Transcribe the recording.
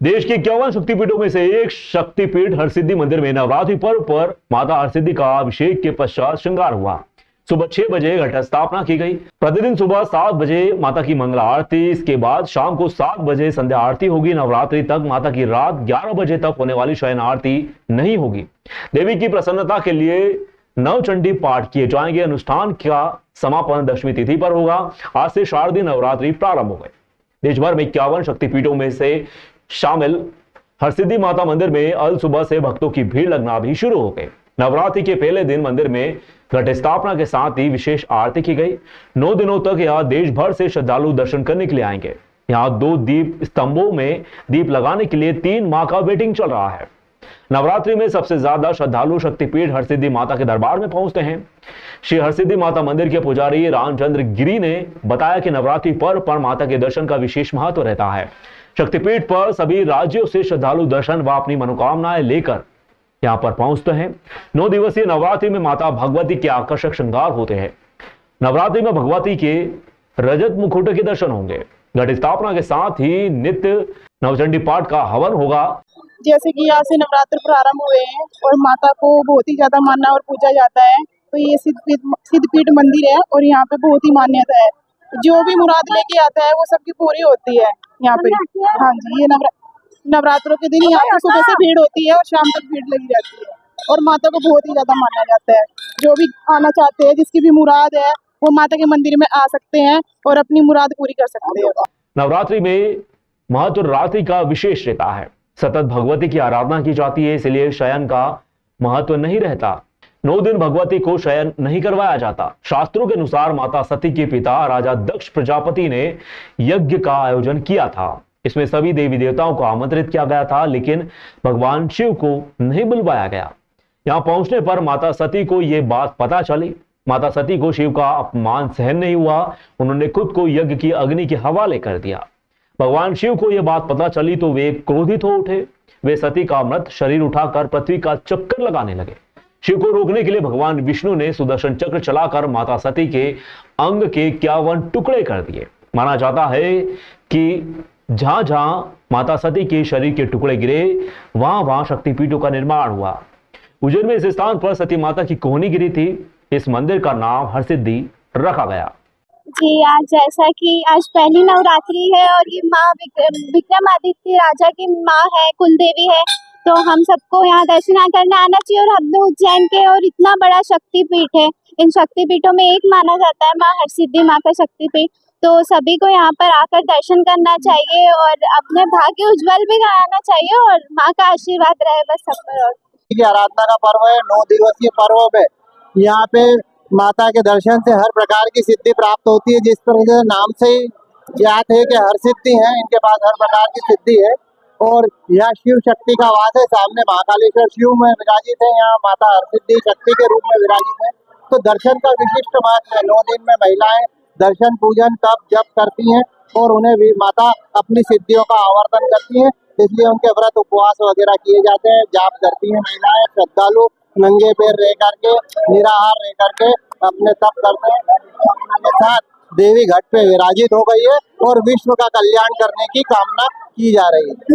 देश के 51 शक्तिपीठों में से एक शक्तिपीठ हरसिद्धि मंदिर में नवरात्रि पर्व पर माता हरसिद्धि का अभिषेक के पश्चात श्रृंगार हुआ। सुबह 6 बजे घट स्थापना की गई। प्रतिदिन सुबह 7 बजे माता की मंगला आरती, इसके बाद शाम को 7 बजे संध्या आरती होगी। नवरात्रि तक माता की रात 11 बजे तक होने वाली शयन आरती नहीं होगी। देवी की प्रसन्नता के लिए नवचंडी पाठ किए जाएंगे। अनुष्ठान का समापन दशमी तिथि पर होगा। आज से शारदीय नवरात्रि प्रारंभ हो गए। देश भर में 51 शक्तिपीठों में से शामिल हरसिद्धि माता मंदिर में अल सुबह से भक्तों की भीड़ लगना भी शुरू हो गई। नवरात्रि के पहले दिन मंदिर में घट स्थापना के साथ ही विशेष आरती की गई। 9 दिनों तक यहाँ देश भर से श्रद्धालु दर्शन करने के लिए आएंगे। यहाँ 2 दीप स्तंभों में दीप लगाने के लिए 3 माह का वेटिंग चल रहा है। नवरात्रि में सबसे ज्यादा श्रद्धालु शक्तिपीठ हरसिद्धि माता के दरबार में पहुंचते हैं। श्री हरसिद्धि माता मंदिर के पुजारी रामचंद्र गिरी ने बताया कि नवरात्रि पर्व पर माता के दर्शन का विशेष महत्व रहता है। शक्तिपीठ पर सभी राज्यों से श्रद्धालु दर्शन व अपनी मनोकामनाएं लेकर यहां पर पहुंचते हैं। 9 दिवसीय नवरात्रि में माता भगवती के आकर्षक श्रृंगार होते हैं। नवरात्रि में भगवती के रजत मुकुट के दर्शन होंगे। घट स्थापना के साथ ही नित्य नवचंडी पाठ का हवन होगा। जैसे कि यहाँ से नवरात्र प्रारंभ हुए हैं और माता को बहुत ही ज्यादा मानना और पूजा जाता है, तो ये सिद्धपीठ मंदिर है और यहाँ पे बहुत ही मान्यता है। जो भी मुराद लेके आता है वो सबकी पूरी होती है यहाँ पे। हाँ जी, ये नवरात्रों के दिन यहाँ पे सुबह से भीड़ होती है और शाम तक भीड़ लगी रहती है और माता को बहुत ही ज्यादा माना जाता है। जो भी आना चाहते हैं, जिसकी भी मुराद है, वो माता के मंदिर में आ सकते हैं और अपनी मुराद पूरी कर सकते हैं। नवरात्रि में महत्व रात्रि का विशेष रहता है। सतत भगवती की आराधना की जाती है, इसलिए शयन का महत्व नहीं रहता। 9 दिन भगवती को शयन नहीं करवाया जाता। शास्त्रों के अनुसार माता सती के पिता राजा दक्ष प्रजापति ने यज्ञ का आयोजन किया था। इसमें सभी देवी देवताओं को आमंत्रित किया गया था, लेकिन भगवान शिव को नहीं बुलवाया गया। यहां पहुंचने पर माता सती को यह बात पता चली। माता सती को शिव का अपमान सहन नहीं हुआ। उन्होंने खुद को यज्ञ की अग्नि के हवाले कर दिया। भगवान शिव को यह बात पता चली तो वे क्रोधित हो उठे। वे सती का मृत शरीर उठाकर पृथ्वी का चक्कर लगाने लगे। शिव को रोकने के लिए भगवान विष्णु ने सुदर्शन चक्र चलाकर माता सती के अंग के 51 टुकड़े कर दिए। माना जाता है कि जहां जहां माता सती के शरीर के टुकड़े गिरे, वहां वहां शक्तिपीठों का निर्माण हुआ। उज्जैन में इस स्थान पर सती माता की कोहनी गिरी थी। इस मंदिर का नाम हरसिद्धि रखा गया। जी, आज जैसा कि आज पहली नवरात्रि है और ये माँ विक्रमादित्य राजा की माँ है, कुलदेवी है, तो हम सबको यहाँ दर्शन करने आना चाहिए। और हम लोग उज्जैन के और इतना बड़ा शक्तिपीठ है, इन शक्तिपीठों में एक माना जाता है माँ हरसिद्धि माँ का शक्तिपीठ, तो सभी को यहाँ पर आकर दर्शन करना चाहिए और अपने भाग्य उज्जवल भी कराना चाहिए और माँ का आशीर्वाद रहे बस सब पर। और आराधना का पर्व है, 9 दिवसीय पर्व में यहाँ पे माता के दर्शन से हर प्रकार की सिद्धि प्राप्त होती है। जिस तरह से नाम से ही ज्ञात है कि हर सिद्धि है, इनके पास हर प्रकार की सिद्धि है। और यहाँ शिव शक्ति का वास है। सामने महाकालेश्वर शिव में विराजित है, यहाँ माता हरसिद्धि शक्ति के रूप में विराजित है। तो दर्शन का विशिष्ट महत्व है। 9 दिन में महिलाएं दर्शन पूजन तप जप करती हैं और उन्हें भी माता अपनी सिद्धियों का आवर्तन करती हैं, इसलिए उनके व्रत उपवास वगैरह किए जाते हैं। जाप करती हैं महिलाएं, श्रद्धालु नंगे पैर रह करके, निराहार रह करके अपने तप करते हैं। अपने साथ देवी घट पे विराजित हो गई है और विश्व का कल्याण करने की कामना की जा रही है।